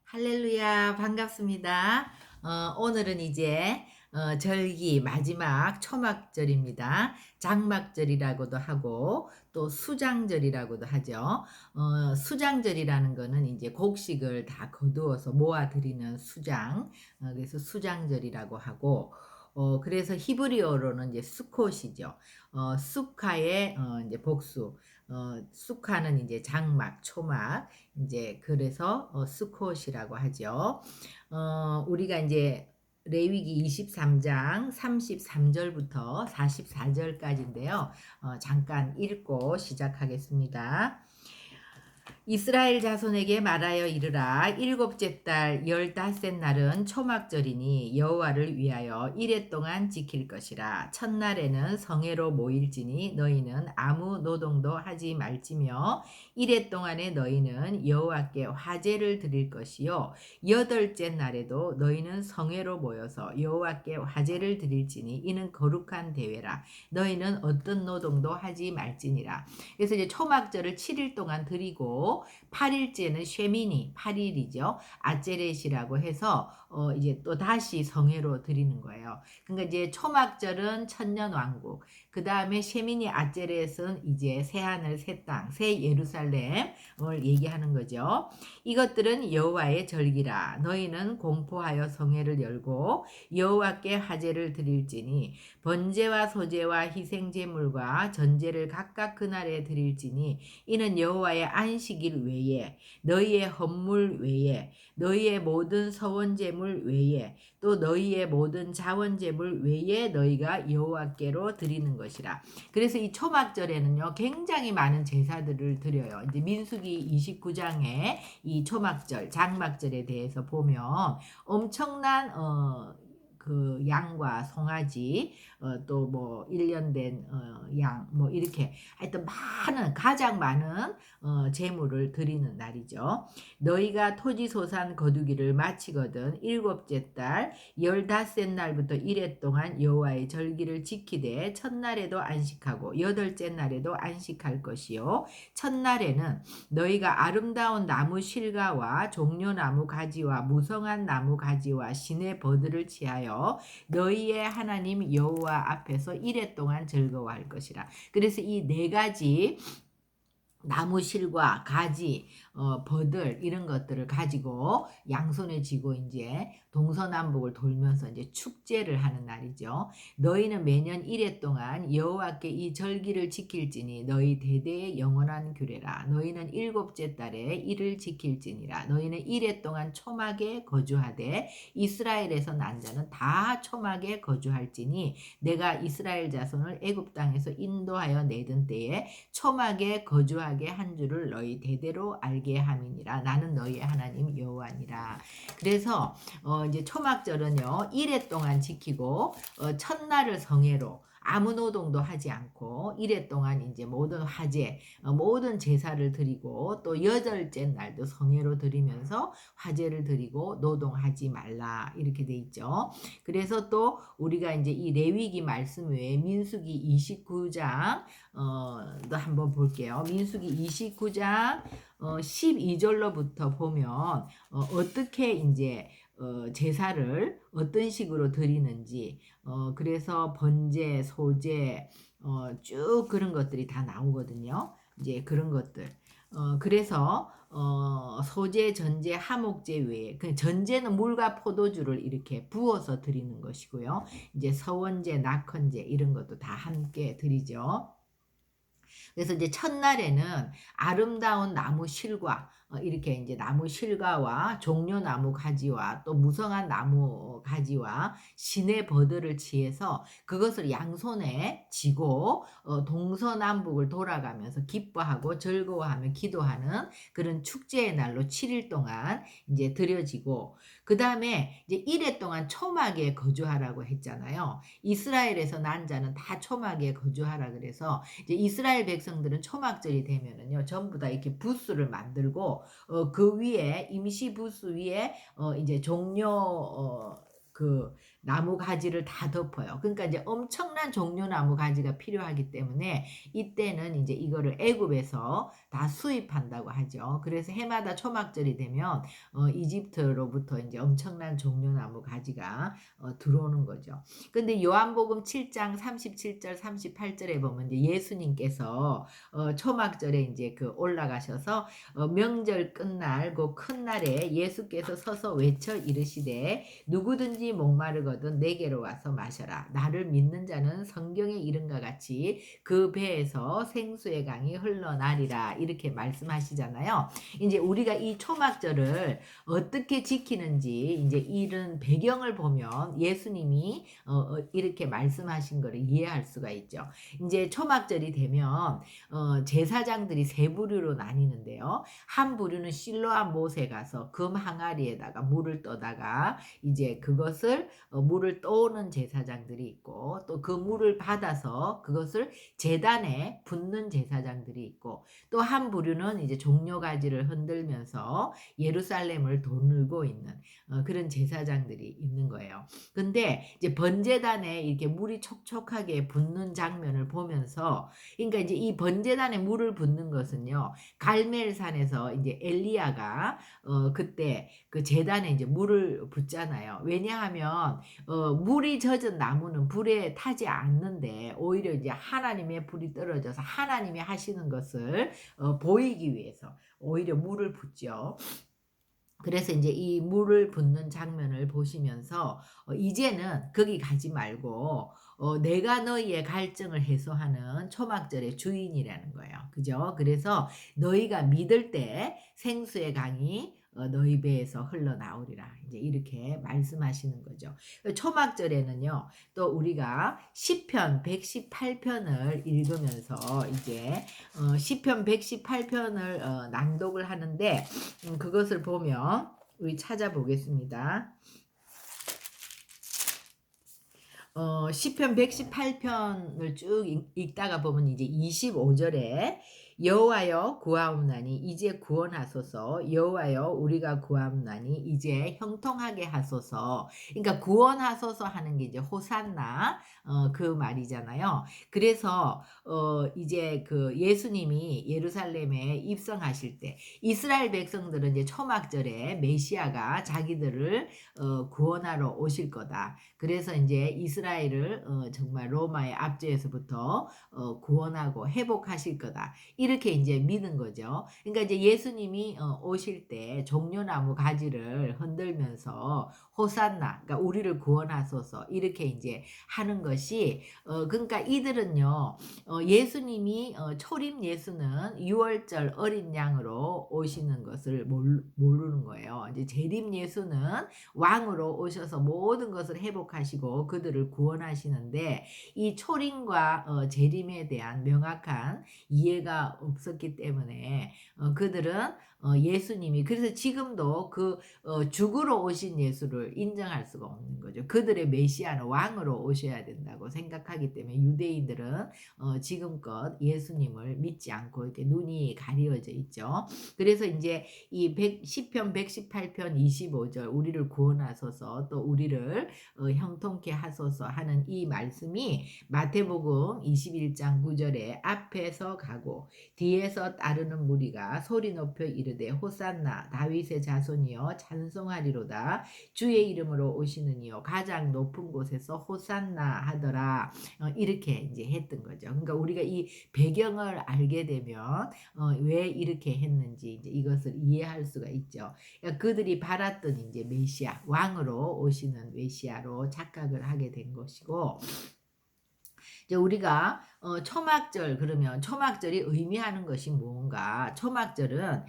할렐루야, 반갑습니다. 오늘은 이제 절기 마지막 초막절입니다. 장막절이라고도 하고 또 수장절이라고도 하죠. 수장절이라는 거는 이제 곡식을 다 거두어서 모아 드리는 수장, 그래서 수장절이라고 하고, 그래서 히브리어로는 이제 수콧이죠. 수카의 이제 복수, 수카는 이제 장막, 초막, 이제 그래서 수콧이라고 하죠. 우리가 이제 레위기 23장 33절부터 44절까지인데요. 잠깐 읽고 시작하겠습니다. 이스라엘 자손에게 말하여 이르라. 일곱째 달 열다섯 날은 초막절이니 여호와를 위하여 이레 동안 지킬 것이라. 첫날에는 성회로 모일지니 너희는 아무 노동도 하지 말지며 이레 동안에 너희는 여호와께 화제를 드릴 것이요 여덟째 날에도 너희는 성회로 모여서 여호와께 화제를 드릴지니 이는 거룩한 대회라. 너희는 어떤 노동도 하지 말지니라. 그래서 이제 초막절을 7일 동안 드리고 8일째는 쉐미니 8일이죠. 아제렛이라고 해서 이제 또 다시 성회로 드리는 거예요. 그러니까 이제 초막절은 천년왕국, 그 다음에 쉐미니 아제렛은 이제 새하늘 새 땅, 새 예루살렘을 얘기하는 거죠. 이것들은 여호와의 절기라. 너희는 공포하여 성회를 열고 여호와께 화제를 드릴지니 번제와 소제와 희생제물과 전제를 각각 그날에 드릴지니 이는 여호와의 안식일 외에 너희의 헌물 외에 너희의 모든 서원제물 외에 또 너희의 모든 자원제물 외에 너희가 여호와께로 드리는 것이라. 그래서 이 초막절에는요 굉장히 많은 제사들을 드려요. 이제 민수기 29장에 이 초막절, 장막절에 대해서 보면 엄청난 그 양과 송아지, 또 뭐 1년 된 양, 뭐 이렇게 하여튼 가장 많은 제물을 드리는 날이죠. 너희가 토지소산 거두기를 마치거든 일곱째 달 열다섯 날부터 이래 동안 여호와의 절기를 지키되 첫날에도 안식하고 여덟째 날에도 안식할 것이요 첫날에는 너희가 아름다운 나무 실과와 종려나무 가지와 무성한 나무 가지와 시내 버들을 취하여 너희의 하나님 여호와 앞에서 이래 동안 즐거워할 것이라. 그래서 이 네 가지 나무 실과 가지, 버들 이런 것들을 가지고 양손에 쥐고 이제 동서남북을 돌면서 이제 축제를 하는 날이죠. 너희는 매년 이래 동안 여호와께 이 절기를 지킬지니 너희 대대의 영원한 규례라. 너희는 일곱째 달에 이를 지킬지니라. 너희는 이래 동안 초막에 거주하되 이스라엘에서 난 자는 다 초막에 거주할지니 내가 이스라엘 자손을 애굽 땅에서 인도하여 내던 때에 초막에 거주하게 한 줄을 너희 대대로 알게 함이니라. 나는 너희의 하나님 여호와니라. 그래서 이제 초막절은요 1회 동안 지키고 첫날을 성회로 아무 노동도 하지 않고 1회 동안 이제 모든 화제, 모든 제사를 드리고 또 여덟째 날도 성회로 드리면서 화제를 드리고 노동하지 말라 이렇게 돼 있죠. 그래서 또 우리가 이제 이 레위기 말씀 외에 민수기 29장 또 한번 볼게요. 민수기 29장 12절로부터 보면 어떻게 이제 제사를 어떤 식으로 드리는지, 그래서 번제, 소제, 쭉 그런 것들이 다 나오거든요. 이제 그런 것들. 그래서 소제, 전제, 하목제 외에 그 전제는 물과 포도주를 이렇게 부어서 드리는 것이고요. 이제 서원제, 낙헌제 이런 것도 다 함께 드리죠. 그래서 이제 첫날에는 아름다운 나무 실과, 이렇게 이제 나무 실과와 종려나무 가지와 또 무성한 나무 가지와 시내 버들을 취해서 그것을 양손에 쥐고 동서남북을 돌아가면서 기뻐하고 즐거워하며 기도하는 그런 축제의 날로 7일 동안 이제 드려지고, 그 다음에 이제 1회 동안 초막에 거주하라고 했잖아요. 이스라엘에서 난 자는 다 초막에 거주하라 그래서 이제 이스라엘 백성들은 초막절이 되면은요 전부 다 이렇게 부스를 만들고 그 위에 임시 부스 위에 이제 종려 그 나무 가지를 다 덮어요. 그러니까 이제 엄청난 종류 나무 가지가 필요하기 때문에 이때는 이제 이거를 애굽에서 다 수입한다고 하죠. 그래서 해마다 초막절이 되면 이집트로부터 이제 엄청난 종류 나무 가지가 들어오는 거죠. 근데 요한복음 7장 37절 38절에 보면 이제 예수님께서 초막절에 이제 그 올라가셔서 명절 끝날 그 큰 날에 예수께서 서서 외쳐 이르시되 누구든지 목마르거든 내게로 와서 마셔라. 나를 믿는 자는 성경에 이른과 같이 그 배에서 생수의 강이 흘러나리라. 이렇게 말씀하시잖아요. 이제 우리가 이 초막절을 어떻게 지키는지 이제 이런 배경을 보면 예수님이 이렇게 말씀하신 거를 이해할 수가 있죠. 이제 초막절이 되면 제사장들이 세 부류로 나뉘는데요. 한 부류는 실로암 못에 가서 금 항아리에다가 물을 떠다가 이제 그것을 물을 떠오는 제사장들이 있고 또 그 물을 받아서 그것을 제단에 붓는 제사장들이 있고 또 한 부류는 이제 종려가지를 흔들면서 예루살렘을 돌고 있는 그런 제사장들이 있는 거예요. 근데 이제 번제단에 이렇게 물이 촉촉하게 붓는 장면을 보면서 그러니까 이제 이 번제단에 물을 붓는 것은요. 갈멜산에서 이제 엘리야가 그때 그 제단에 이제 물을 붓잖아요. 왜냐하면 물이 젖은 나무는 불에 타지 않는데 오히려 이제 하나님의 불이 떨어져서 하나님이 하시는 것을 보이기 위해서 오히려 물을 붓죠. 그래서 이제 이 물을 붓는 장면을 보시면서 이제는 거기 가지 말고 내가 너희의 갈증을 해소하는 초막절의 주인이라는 거예요. 그죠? 그래서 너희가 믿을 때 생수의 강이 너희 배에서 흘러나오리라. 이제 이렇게 말씀하시는 거죠. 초막절에는요, 또 우리가 시편 118편을 읽으면서 이제 시편 118편을 낭독을 하는데 그것을 보면 우리 찾아보겠습니다. 시편 118편을 쭉 읽다가 보면 이제 25절에 여호와여 구하옵나니 이제 구원하소서. 여호와여 우리가 구하옵나니 이제 형통하게 하소서. 그러니까 구원하소서 하는 게 이제 호산나 그 말이잖아요. 그래서 이제 그 예수님이 예루살렘에 입성하실 때 이스라엘 백성들은 이제 초막절에 메시아가 자기들을 구원하러 오실 거다. 그래서 이제 이스라엘을 정말 로마의 압제에서부터 구원하고 회복하실 거다. 이렇게 이제 믿은 거죠. 그러니까 이제 예수님이 오실 때 종려나무 가지를 흔들면서 호산나, 그러니까 우리를 구원하소서 이렇게 이제 하는 것이 그러니까 이들은요 예수님이 초림 예수는 6월절 어린 양으로 오시는 것을 모르는 거예요. 이제 재림 예수는 왕으로 오셔서 모든 것을 회복하시고 그들을 구원하시는데 이 초림과 재림에 대한 명확한 이해가 없었기 때문에 그들은 예수님이 그래서 지금도 그 죽으러 오신 예수를 인정할 수가 없는 거죠. 그들의 메시아는 왕으로 오셔야 된다고 생각하기 때문에 유대인들은 지금껏 예수님을 믿지 않고 이렇게 눈이 가려져 있죠. 그래서 이제 이 시편 118편 25절 우리를 구원하소서 또 우리를 형통케 하소서 하는 이 말씀이 마태복음 21장 9절에 앞에서 가고 뒤에서 따르는 무리가 소리 높여 이르되 호산나 다윗의 자손이여 찬송하리로다 주의 이름으로 오시는 이여 가장 높은 곳에서 호산나 하더라. 이렇게 이제 했던 거죠. 그러니까 우리가 이 배경을 알게 되면 왜 이렇게 했는지 이제 이것을 이해할 수가 있죠. 그러니까 그들이 바랐던 이제 메시아 왕으로 오시는 메시아로 착각을 하게 된 것이고 이제 우리가 초막절 그러면 초막절이 의미하는 것이 무언가? 초막절은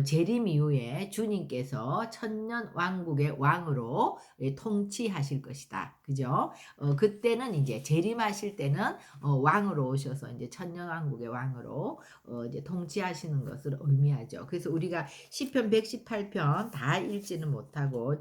재림 이후에 주님께서 천년 왕국의 왕으로 통치하실 것이다. 그죠? 그때는 이제 재림하실 때는 왕으로 오셔서 이제 천년 왕국의 왕으로 이제 통치하시는 것을 의미하죠. 그래서 우리가 시편 118편 다 읽지는 못하고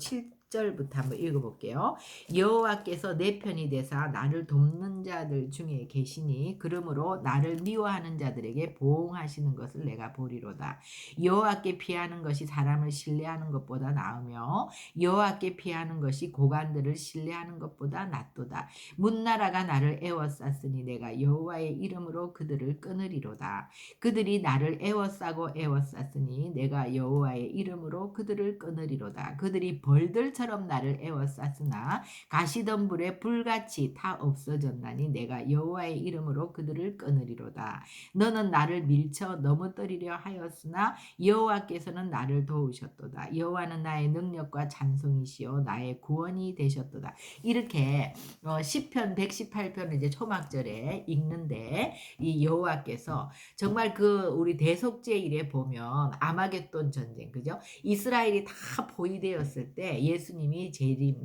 10절부터 한번 읽어볼게요. 여호와께서 내 편이 되사 나를 돕는 자들 중에 계시니 그러므로 나를 미워하는 자들에게 보응하시는 것을 내가 보리로다. 여호와께 피하는 것이 사람을 신뢰하는 것보다 나으며 여호와께 피하는 것이 고관들을 신뢰하는 것보다 낫도다. 문나라가 나를 애워쌌으니 내가 여호와의 이름으로 그들을 끊으리로다. 그들이 나를 애워쌌으니 내가 여호와의 이름으로 그들을 끊으리로다. 그들이 벌들처럼 나를 애워쌌으나 가시덤불에 불같이 타 없어졌나니 내가 여호와의 이름으로 그들을 끊으리로다. 너는 나를 밀쳐 넘어뜨리려 하였으나 여호와께서는 나를 도우셨도다. 여호와는 나의 능력과 찬송이시요 나의 구원이 되셨도다. 이렇게 시편 118편을 이제 초막절에 읽는데 이 여호와께서 정말 그 우리 대속죄일에 보면 아마겟돈 전쟁, 그죠? 이스라엘이 다 포위되었을 때 예수님이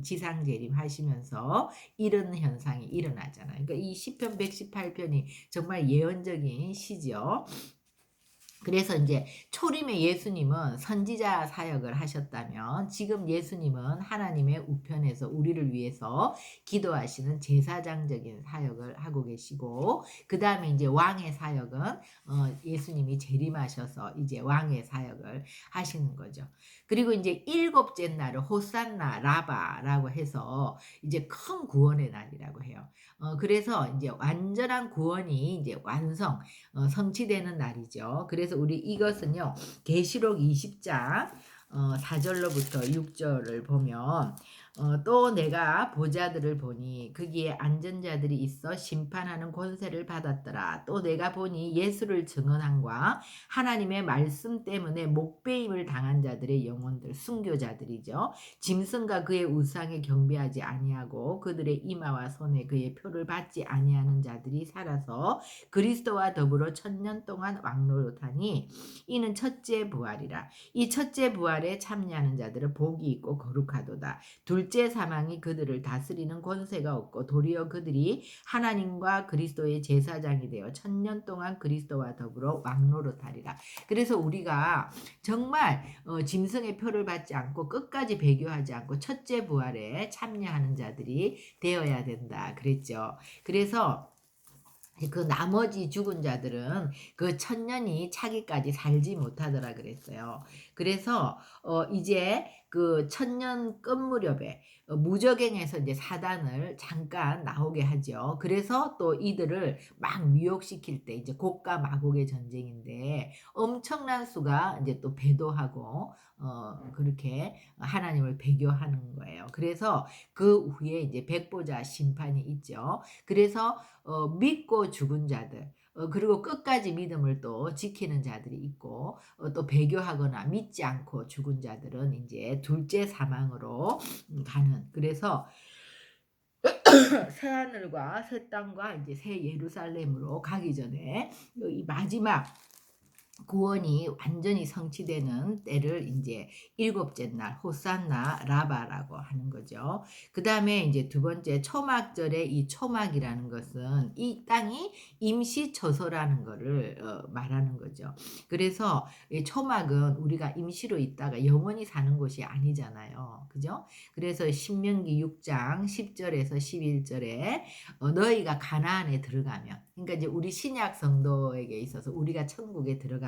지상 재림 하시면서 이런 현상이 일어나잖아요. 그러니까 이 시편 118편이 정말 예언적인 시죠. 그래서 이제 초림의 예수님은 선지자 사역을 하셨다면 지금 예수님은 하나님의 우편에서 우리를 위해서 기도하시는 제사장적인 사역을 하고 계시고, 그 다음에 이제 왕의 사역은 예수님이 재림하셔서 이제 왕의 사역을 하시는 거죠. 그리고 이제 일곱째 날을 호산나 라바라고 해서 이제 큰 구원의 날이라고 해요. 그래서 이제 완전한 구원이 이제 성취되는 날이죠. 그래서 우리 이것은요, 계시록 20장 4절로부터 6절을 보면 또 내가 보자들을 보니 거기에 앉은 자들이 있어 심판하는 권세를 받았더라. 또 내가 보니 예수를 증언함과 하나님의 말씀 때문에 목배임을 당한 자들의 영혼들, 순교자들이죠. 짐승과 그의 우상에 경배하지 아니하고 그들의 이마와 손에 그의 표를 받지 아니하는 자들이 살아서 그리스도와 더불어 1000년 동안 왕노릇하니 이는 첫째 부활이라. 이 첫째 부활에 참여하는 자들은 복이 있고 거룩하도다. 둘째 사망이 그들을 다스리는 권세가 없고 도리어 그들이 하나님과 그리스도의 제사장이 되어 1000년 동안 그리스도와 더불어 왕노릇하리라. 그래서 우리가 정말 짐승의 표를 받지 않고 끝까지 배교하지 않고 첫째 부활에 참여하는 자들이 되어야 된다 그랬죠. 그래서 그 나머지 죽은 자들은 그 1000년이 차기까지 살지 못하더라 그랬어요. 그래서 이제 그 1000년 끝 무렵에 무저갱에서 이제 사단을 잠깐 나오게 하죠. 그래서 또 이들을 막 미혹시킬 때 이제 곡과 마곡의 전쟁인데 엄청난 수가 이제 또 배도하고 그렇게 하나님을 배교하는 거예요. 그래서 그 후에 이제 백보자 심판이 있죠. 그래서 믿고 죽은 자들, 그리고 끝까지 믿음을 또 지키는 자들이 있고, 또 배교하거나 믿지 않고 죽은 자들은 이제 둘째 사망으로 가는. 그래서 새 하늘과 새 땅과 이제 새 예루살렘으로 가기 전에 이 마지막 구원이 완전히 성취되는 때를 이제 일곱째 날 호산나 라바라고 하는 거죠. 그 다음에 이제 두 번째 초막절의 이 초막이라는 것은 이 땅이 임시 처소라는 거를 말하는 거죠. 그래서 이 초막은 우리가 임시로 있다가 영원히 사는 곳이 아니잖아요. 그죠? 그래서 신명기 6장 10절에서 11절에 너희가 가나안에 들어가면, 그러니까 이제 우리 신약 성도에게 있어서 우리가 천국에 들어가면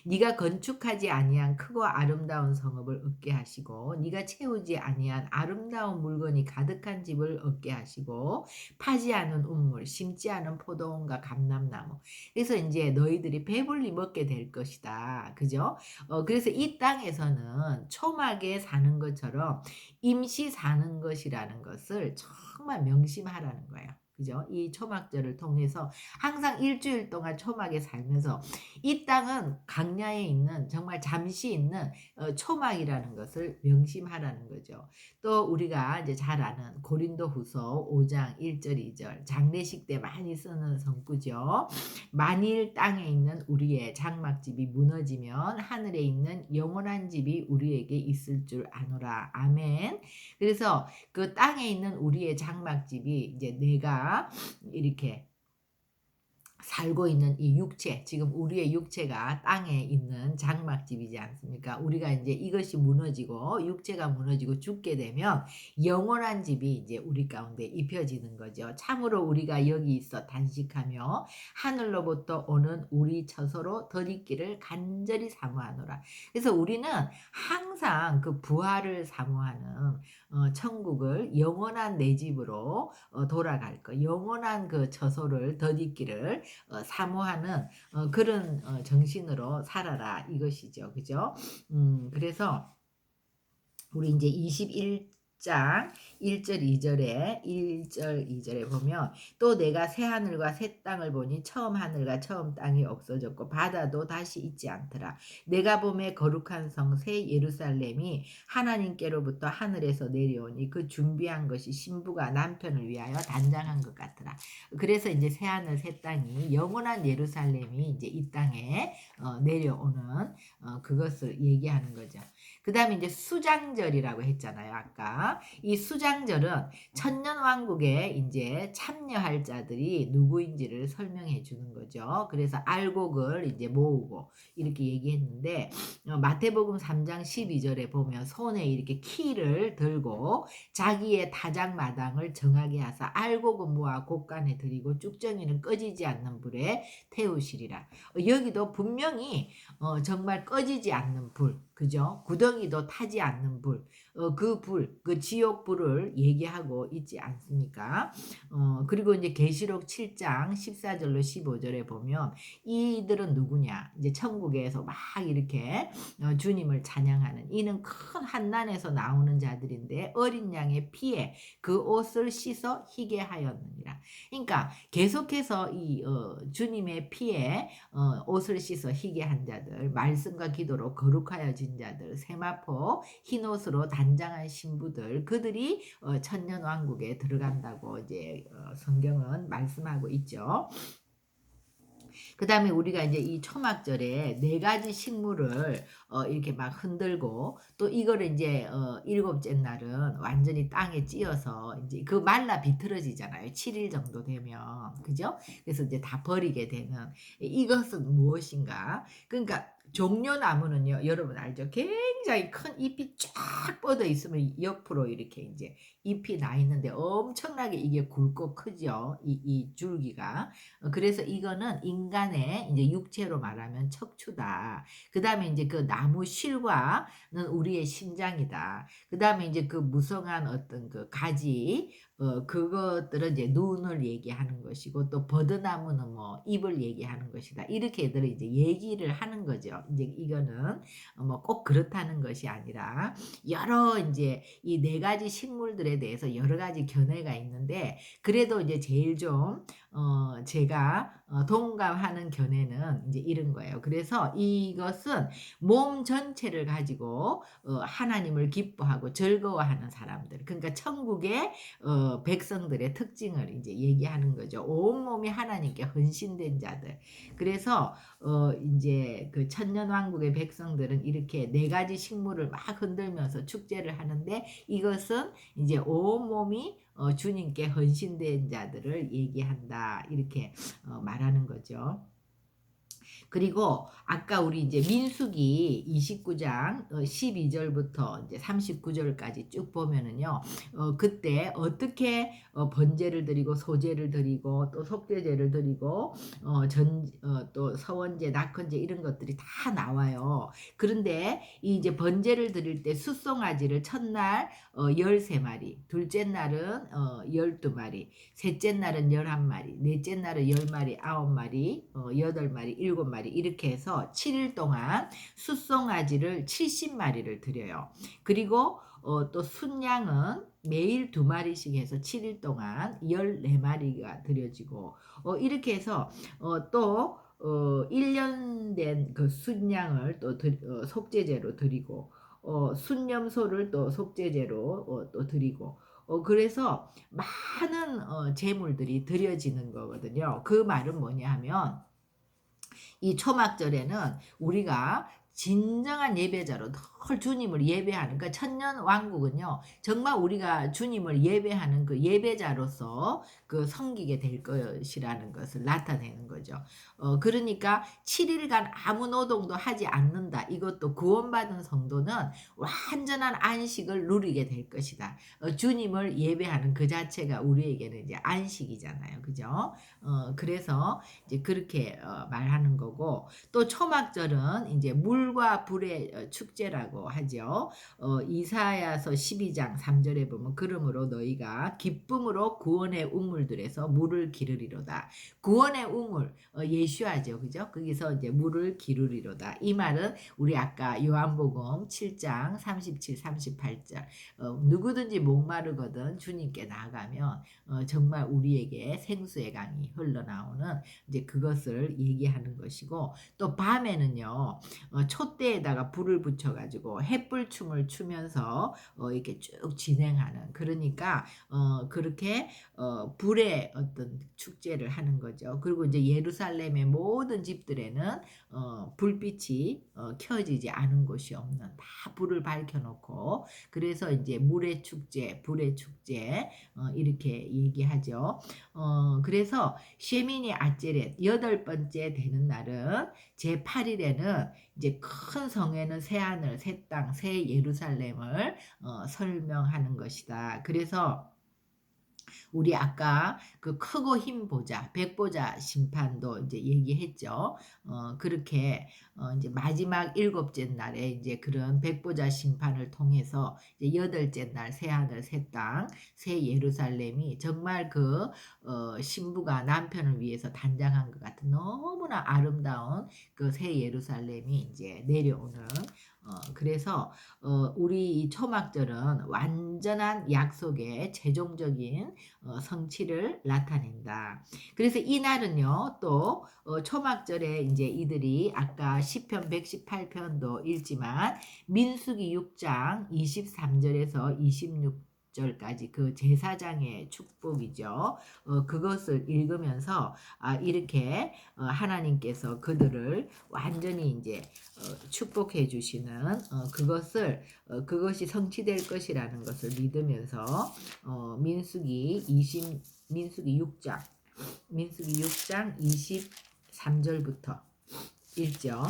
네가 건축하지 아니한 크고 아름다운 성읍을 얻게 하시고 네가 채우지 아니한 아름다운 물건이 가득한 집을 얻게 하시고 파지 않은 우물, 심지 않은 포도원과 감람나무. 그래서 이제 너희들이 배불리 먹게 될 것이다. 그죠? 그래서 이 땅에서는 초막에 사는 것처럼 임시 사는 것이라는 것을 정말 명심하라는 거예요. 그죠? 이 초막절을 통해서 항상 일주일 동안 초막에 살면서 이 땅은 강야에 있는 정말 잠시 있는 초막이라는 것을 명심하라는 거죠. 또 우리가 이제 잘 아는 고린도후서 5장 1절 2절 장례식 때 많이 쓰는 성구죠. 만일 땅에 있는 우리의 장막집이 무너지면 하늘에 있는 영원한 집이 우리에게 있을 줄 아노라. 아멘. 그래서 그 땅에 있는 우리의 장막집이 이제 내가 이렇게 살고 있는 이 육체, 지금 우리의 육체가 땅에 있는 장막집이지 않습니까? 우리가 이제 이것이 무너지고 육체가 무너지고 죽게 되면 영원한 집이 이제 우리 가운데 입혀지는 거죠. 참으로 우리가 여기 있어 단식하며 하늘로부터 오는 우리 처소로 덧입기를 간절히 사모하노라. 그래서 우리는 항상 그 부활을 사모하는 천국을 영원한 내 집으로 돌아갈 거, 영원한 그 처소를 덧입기를 사모하는 그런 정신으로 살아라 이것이죠. 그죠? 그래서 우리 이제 21장 1절 2절에 1절 2절에 보면 또 내가 새 하늘과 새 땅을 보니 처음 하늘과 처음 땅이 없어졌고 바다도 다시 있지 않더라. 내가 보매 거룩한 성 새 예루살렘이 하나님께로부터 하늘에서 내려오니 그 준비한 것이 신부가 남편을 위하여 단장한 것 같더라. 그래서 이제 새 하늘 새 땅이 영원한 예루살렘이 이제 이 땅에 내려오는 그것을 얘기하는 거죠. 그 다음에 이제 수장절이라고 했잖아요. 아까 이 수장절은 천년왕국에 이제 참여할 자들이 누구인지를 설명해 주는 거죠. 그래서 알곡을 이제 모으고 이렇게 얘기했는데 마태복음 3장 12절에 보면 손에 이렇게 키를 들고 자기의 타작마당을 정하게 하사 알곡은 모아 곳간에 들이고 쭉정이는 꺼지지 않는 불에 태우시리라. 여기도 분명히 정말 꺼지지 않는 불, 그죠? 구덩이도 타지 않는 불, 그 지옥 불을 얘기하고 있지 않습니까? 그리고 이제 계시록 7장 14절로 15절에 보면 이들은 누구냐? 이제 천국에서 막 이렇게 주님을 찬양하는 이는 큰 환난에서 나오는 자들인데 어린 양의 피에 그 옷을 씻어 희게 하였느니라. 그러니까 계속해서 이 주님의 피에 옷을 씻어 희게 한 자들, 말씀과 기도로 거룩하여진 자들, 세마포 흰옷으로 단장한 신부들, 그들이 천년왕국에 들어간다고 이제 성경은 말씀하고 있죠. 그 다음에 우리가 이제 이 초막절에 네 가지 식물을 이렇게 막 흔들고 또 이거를 이제 일곱째 날은 완전히 땅에 찧어서 이제 그 말라 비틀어지잖아요. 7일 정도 되면. 그죠? 그래서 이제 다 버리게 되는 이것은 무엇인가? 그러니까 종려나무는요, 여러분 알죠? 굉장히 큰 잎이 쫙 뻗어 있으면 옆으로 이렇게 이제 잎이 나 있는데 엄청나게 이게 굵고 크죠? 이 줄기가. 그래서 이거는 인간의 이제 육체로 말하면 척추다. 그 다음에 이제 그 나무 실과는 우리의 심장이다. 그 다음에 이제 그 무성한 어떤 그 가지, 그것들은 이제 눈을 얘기하는 것이고 또 버드나무는 뭐 입을 얘기하는 것이다. 이렇게 애들은 이제 얘기를 하는 거죠. 이제 이거는 뭐 꼭 그렇다는 것이 아니라 여러 이제 이 네 가지 식물들에 대해서 여러 가지 견해가 있는데 그래도 이제 제일 좀 제가 동감하는 견해는 이제 이런 거예요. 그래서 이것은 몸 전체를 가지고 하나님을 기뻐하고 즐거워하는 사람들. 그러니까 천국의 백성들의 특징을 이제 얘기하는 거죠. 온 몸이 하나님께 헌신된 자들. 그래서 이제 그 천년왕국의 백성들은 이렇게 네 가지 식물을 막 흔들면서 축제를 하는데 이것은 이제 온 몸이 주님께 헌신된 자들을 얘기한다. 이렇게 말하는 거죠. 그리고 아까 우리 이제 민수기 29장 12절부터 이제 39절까지 쭉 보면은요. 그때 어떻게 번제를 드리고 소제를 드리고 또 속죄제를 드리고 또 서원제, 낙헌제 이런 것들이 다 나와요. 그런데 이 이제 번제를 드릴 때 숫송아지를 첫날 13마리, 둘째 날은 12마리, 셋째 날은 11마리, 넷째 날은 10마리, 9마리, 8마리, 7마리 이렇게 해서 7일 동안 숫송아지를 70마리를 드려요. 그리고 또 순양은 매일 2마리씩 해서 7일 동안 14마리가 드려지고 이렇게 해서 또 1년 된 그 순양을 또 속죄제로 드리고 순념소를 또 속죄제로 또 드리고 그래서 많은 제물들이 드려지는 거거든요. 그 말은 뭐냐 하면 이 초막절에는 우리가 진정한 예배자로 늘 주님을 예배하는, 그러니까 천년 왕국은요 정말 우리가 주님을 예배하는 그 예배자로서 그 섬기게 될 것이라는 것을 나타내는 거죠. 그러니까 7일간 아무 노동도 하지 않는다. 이것도 구원받은 성도는 완전한 안식을 누리게 될 것이다. 주님을 예배하는 그 자체가 우리에게는 이제 안식이잖아요. 그죠? 그래서 이제 그렇게 말하는 거고, 또 초막절은 이제 물과 불의 축제라고 하죠. 이사야서 12장 3절에 보면 그러므로 너희가 기쁨으로 구원의 우물들에서 물을 기르리로다. 구원의 우물, 예수하죠. 그죠? 거기서 이제 물을 기르리로다. 이 말은 우리 아까 요한복음 7장 37, 38절, 누구든지 목마르거든 주님께 나아가면 정말 우리에게 생수의 강이 흘러나오는 이제 그것을 얘기하는 것이고, 또 밤에는요 촛대에다가 불을 붙여가지고 햇불춤을 추면서 이렇게 쭉 진행하는, 그러니까 그렇게 불의 어떤 축제를 하는 거죠. 그리고 이제 예루살렘의 모든 집들에는 불빛이 켜지지 않은 곳이 없는, 다 불을 밝혀놓고, 그래서 이제 물의 축제, 불의 축제 이렇게 얘기하죠. 그래서 셰미니 아제렛 8번째 되는 날은 제8일에는 이제 큰 성에는 새 하늘, 새 땅, 새 예루살렘을 설명하는 것이다. 그래서 우리 아까 그 크고 흰 보좌, 백보좌 심판도 이제 얘기했죠. 그렇게 이제 마지막 7째 날에 이제 그런 백보좌 심판을 통해서 이제 8째 날 새 하늘, 새 땅, 새 예루살렘이 정말 그 신부가 남편을 위해서 단장한 것 같은 너무나 아름다운 그 새 예루살렘이 이제 내려오는, 그래서 우리 이 초막절은 완전한 약속의 최종적인 성취를 나타낸다. 그래서 이 날은요, 또 초막절에 이제 이들이 아까 시편 118편도 읽지만 민수기 6장 23절에서 26절까지 그 제사장의 축복이죠. 그것을 읽으면서 이렇게 하나님께서 그들을 완전히 이제 축복해 주시는 그것이 성취될 것이라는 것을 믿으면서 민수기 6장 23절부터 읽죠.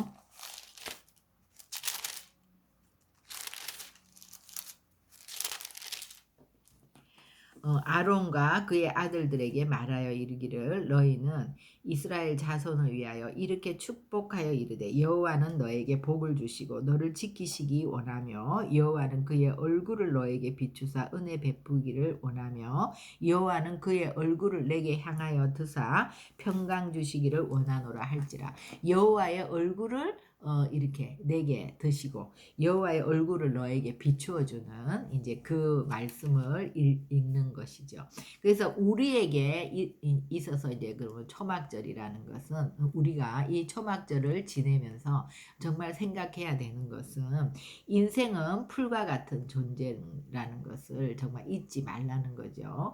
아론과 그의 아들들에게 말하여 이르기를 너희는 이스라엘 자손을 위하여 이렇게 축복하여 이르되 여호와는 너에게 복을 주시고 너를 지키시기 원하며 여호와는 그의 얼굴을 너에게 비추사 은혜 베푸기를 원하며 여호와는 그의 얼굴을 내게 향하여 드사 평강 주시기를 원하노라 할지라. 여호와의 얼굴을 이렇게 내게 드시고 여호와의 얼굴을 너에게 비추어 주는 이제 그 말씀을 읽는 것이죠. 그래서 우리에게 있어서 이제 그러면 초막절이라는 것은 우리가 이 초막절을 지내면서 정말 생각해야 되는 것은 인생은 풀과 같은 존재라는 것을 정말 잊지 말라는 거죠.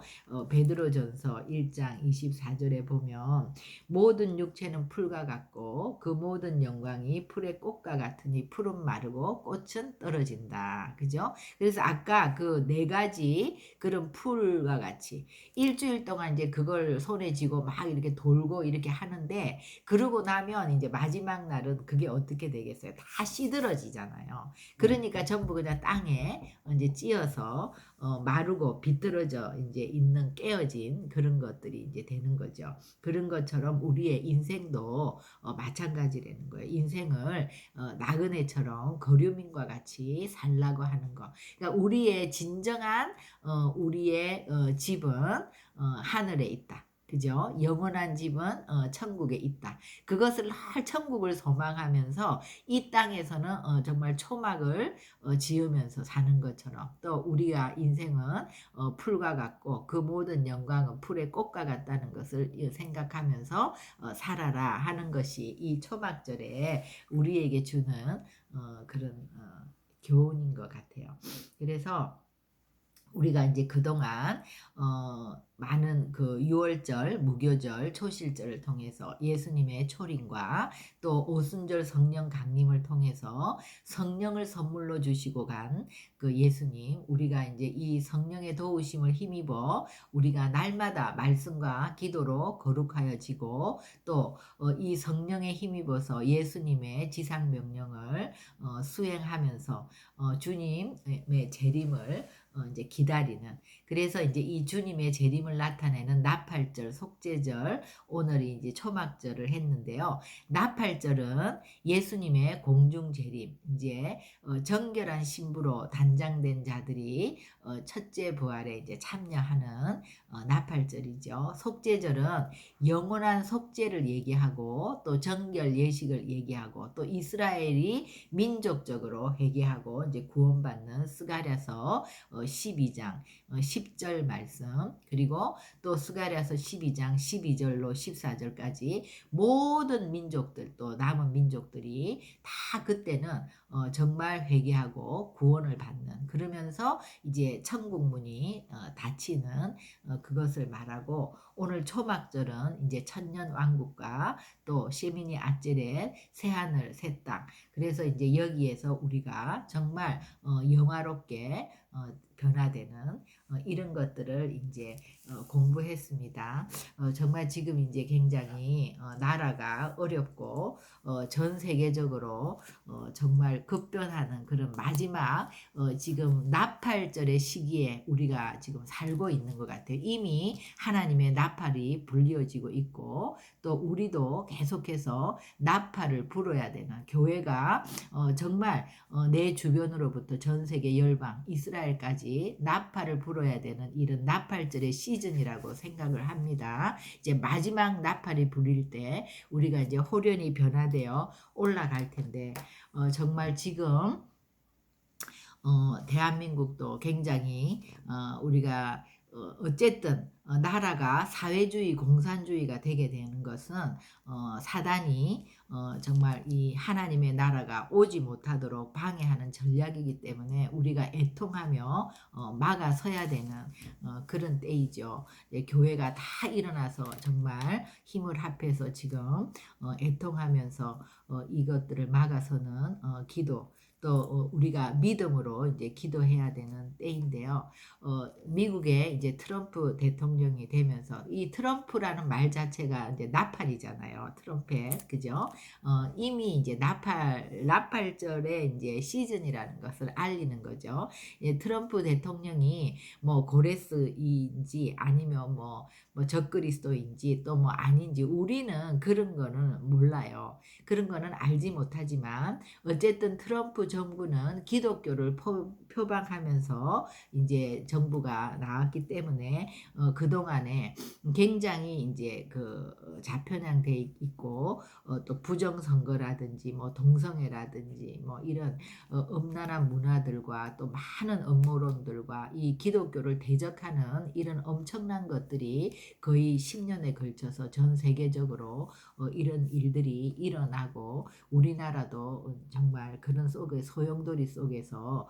베드로전서 1장 24절에 보면 모든 육체는 풀과 같고 그 모든 영광이 풀의 꽃과 같으니 풀은 마르고 꽃은 떨어진다. 그죠? 그래서 아까 그 4가지 그런 풀과 같이 일주일 동안 이제 그걸 손에 쥐고 막 이렇게 돌고 이렇게 하는데, 그러고 나면 이제 마지막 날은 그게 어떻게 되겠어요? 다 시들어지잖아요. 그러니까 전부 그냥 땅에 이제 찧어서 마르고 비뚤어져 이제 있는 깨어진 그런 것들이 이제 되는 거죠. 그런 것처럼 우리의 인생도 마찬가지라는 거예요. 인생을 나그네처럼 거류민과 같이 살라고 하는 거. 그러니까 우리의 진정한 우리의 집은 하늘에 있다. 그죠? 영원한 집은 천국에 있다. 그것을 늘 천국을 소망하면서 이 땅에서는 정말 초막을 지으면서 사는 것처럼, 또 우리가 인생은 풀과 같고 그 모든 영광은 풀의 꽃과 같다는 것을 생각하면서 살아라 하는 것이 이 초막절에 우리에게 주는 그런 교훈인 것 같아요. 그래서 우리가 이제 그동안 많은 그 유월절, 무교절, 초실절을 통해서 예수님의 초림과 또 오순절 성령 강림을 통해서 성령을 선물로 주시고 간 그 예수님, 우리가 이제 이 성령의 도우심을 힘입어 우리가 날마다 말씀과 기도로 거룩하여지고 또 이 성령에 힘입어서 예수님의 지상 명령을 수행하면서 주님의 재림을 이제 기다리는, 그래서 이제 이 주님의 재림을 나타내는 나팔절, 속죄절, 오늘이 이제 초막절을 했는데요. 나팔절은 예수님의 공중 재림, 이제 정결한 신부로 단장된 자들이 첫째 부활에 이제 참여하는 나팔절이죠. 속죄절은 영원한 속죄를 얘기하고 또 정결 예식을 얘기하고 또 이스라엘이 민족적으로 회개하고 이제 구원받는 스가랴서 12장 10절 말씀, 그리고 또 스가랴서 12장 12절로 14절까지 모든 민족들, 또 남은 민족들이 다 그때는 정말 회개하고 구원을 받는, 그러면서 이제 천국 문이 닫히는 그것을 말하고, 오늘 초막절은 이제 천년 왕국과 또 시민이 아찔의 새하늘 새 땅, 그래서 이제 여기에서 우리가 정말 영화롭게 변화되는 이런 것들을 이제 공부했습니다. 정말 지금 이제 굉장히 나라가 어렵고 전 세계적으로 정말 급변하는 그런 마지막 지금 나팔절의 시기에 우리가 지금 살고 있는 것 같아요. 이미 하나님의 나팔이 불리어지고 있고 또 우리도 계속해서 나팔을 불어야 되는, 교회가 정말 내 주변으로부터 전 세계 열방 이스라엘까지 나팔을 불어야 되는 이런 나팔절의 시즌이라고 생각을 합니다. 이제 마지막 나팔이 불릴 때 우리가 이제 호련히 변화되어 올라갈 텐데 정말 지금 대한민국도 굉장히 우리가 어쨌든 나라가 사회주의 공산주의가 되게 되는 것은 사단이 정말 이 하나님의 나라가 오지 못하도록 방해하는 전략이기 때문에 우리가 애통하며 막아서야 되는 그런 때이죠. 교회가 다 일어나서 정말 힘을 합해서 지금 애통하면서 이것들을 막아서는 기도, 또 우리가 믿음으로 이제 기도해야 되는 때인데요. 미국의 이제 트럼프 대통령이 되면서, 이 트럼프라는 말 자체가 이제 나팔이잖아요. 트럼펫, 그죠? 이미 이제 나팔절의 이제 시즌이라는 것을 알리는 거죠. 트럼프 대통령이 뭐 고레스인지 아니면 뭐 적그리스도인지 또 뭐 아닌지 우리는 그런 거는 몰라요. 그런 거는 알지 못하지만 어쨌든 트럼프 정부는 기독교를 표방하면서 이제 정부가 나왔기 때문에 그동안에 굉장히 이제 그 좌편향돼 있고 또 부정선거라든지 뭐 동성애라든지 뭐 이런 음란한 문화들과 또 많은 음모론들과 이 기독교를 대적하는 이런 엄청난 것들이 거의 10년에 걸쳐서 전 세계적으로 이런 일들이 일어나고, 우리나라도 정말 그런 속에 소용돌이 속에서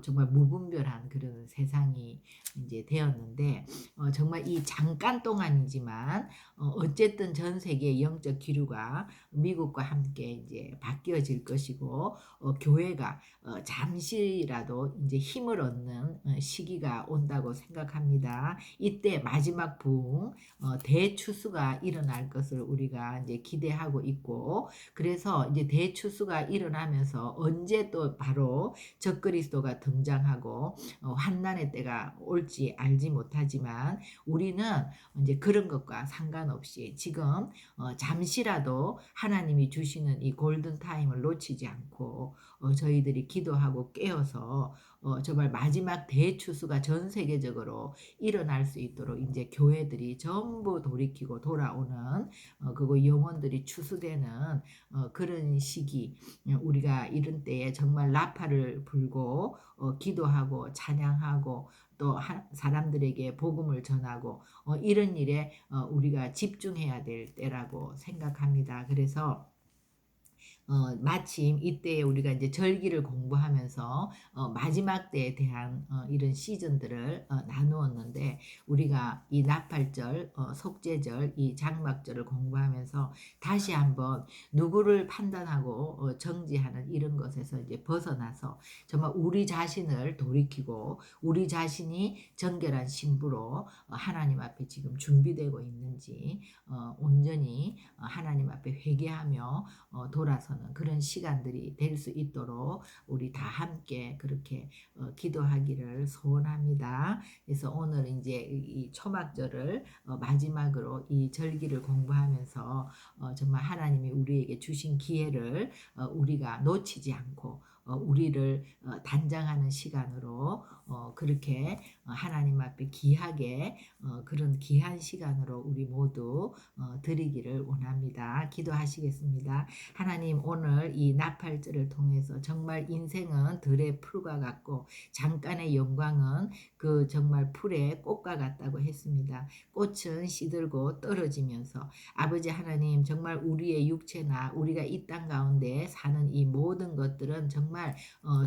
정말 무분별한 그런 세상이 이제 되었는데 정말 이 잠깐 동안이지만 어쨌든 전 세계의 영적 기류가 미국과 함께 이제 바뀌어질 것이고 교회가 잠시라도 이제 힘을 얻는 시기가 온다고 생각합니다. 이때 마지막 부흥 대추수가 일어날 것을 우리가 이제 기대하고 있고, 그래서 이제 대추수가 일어나면서 언제 또 바로 적그리스도가 등장하고 환난의 때가 올지 알지 못하지만 우리는 이제 그런 것과 상관없이 지금 잠시라도 하나님이 주시는 이 골든 타임을 놓치지 않고 저희들이 기도하고 깨어서 정말 마지막 대추수가 전 세계적으로 일어날 수 있도록 이제 교회들이 전부 돌이키고 돌아오는 그리고 영혼들이 추수되는 그런 시기, 우리가 이런 때에 정말 나팔을 불고 기도하고 찬양하고 또 사람들에게 복음을 전하고 이런 일에 우리가 집중해야 될 때라고 생각합니다. 그래서 마침 이때에 우리가 이제 절기를 공부하면서 마지막 때에 대한 이런 시즌들을 나누었는데, 우리가 이 나팔절, 속죄절, 이 장막절을 공부하면서 다시 한번 누구를 판단하고 정지하는 이런 것에서 이제 벗어나서 정말 우리 자신을 돌이키고 우리 자신이 정결한 신부로 하나님 앞에 지금 준비되고 있는지 온전히 하나님 앞에 회개하며 돌아서는 그런 시간들이 될 수 있도록 우리 다 함께 그렇게 기도하기를 소원합니다. 그래서 오늘 이제 이 초막절을 마지막으로 이 절기를 공부하면서 정말 하나님이 우리에게 주신 기회를 우리가 놓치지 않고 우리를 단장하는 시간으로 그렇게 하나님 앞에 귀하게 그런 귀한 시간으로 우리 모두 드리기를 원합니다. 기도하시겠습니다. 하나님, 오늘 이 나팔절을 통해서 정말 인생은 들의 풀과 같고 잠깐의 영광은 그 정말 풀의 꽃과 같다고 했습니다. 꽃은 시들고 떨어지면서 아버지 하나님, 정말 우리의 육체나 우리가 이 땅 가운데 사는 이 모든 것들은 정말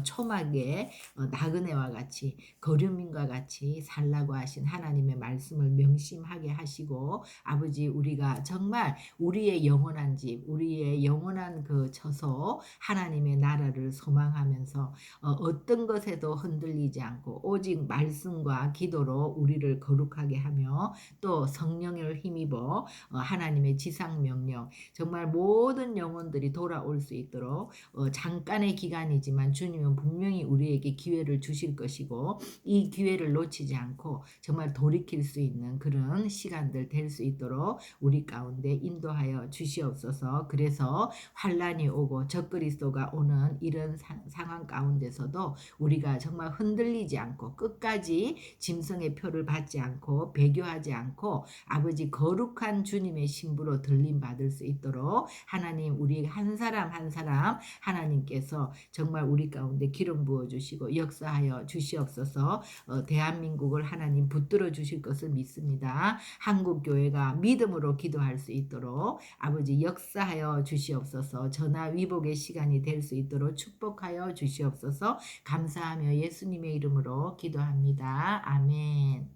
초막에 나그네와 같이 거류민과 같이 살라고 하신 하나님의 말씀을 명심하게 하시고, 아버지, 우리가 정말 우리의 영원한 집, 우리의 영원한 그 처소 하나님의 나라를 소망하면서 어떤 것에도 흔들리지 않고 오직 말씀과 기도로 우리를 거룩하게 하며 또 성령을 힘입어 하나님의 지상명령, 정말 모든 영혼들이 돌아올 수 있도록 잠깐의 기간이지만 주님은 분명히 우리에게 기회를 주실 것이고, 이 기회를 놓치지 않고 정말 돌이킬 수 있는 그런 시간들 될 수 있도록 우리 가운데 인도하여 주시옵소서. 그래서 환란이 오고 적그리스도가 오는 이런 상황 가운데서도 우리가 정말 흔들리지 않고 끝까지 짐승의 표를 받지 않고 배교하지 않고 아버지 거룩한 주님의 신부로 들림 받을 수 있도록 하나님, 우리 한 사람 한 사람 하나님께서 정말 우리 가운데 기름 부어 주시고 역사하여 주시옵소서. 대한민국을 하나님 붙들어 주실 것을 믿습니다. 한국 교회가 믿음으로 기도할 수 있도록 아버지 역사하여 주시옵소서. 전화 위복의 시간이 될 수 있도록 축복하여 주시옵소서. 감사하며 예수님의 이름으로 기도합니다. 아멘.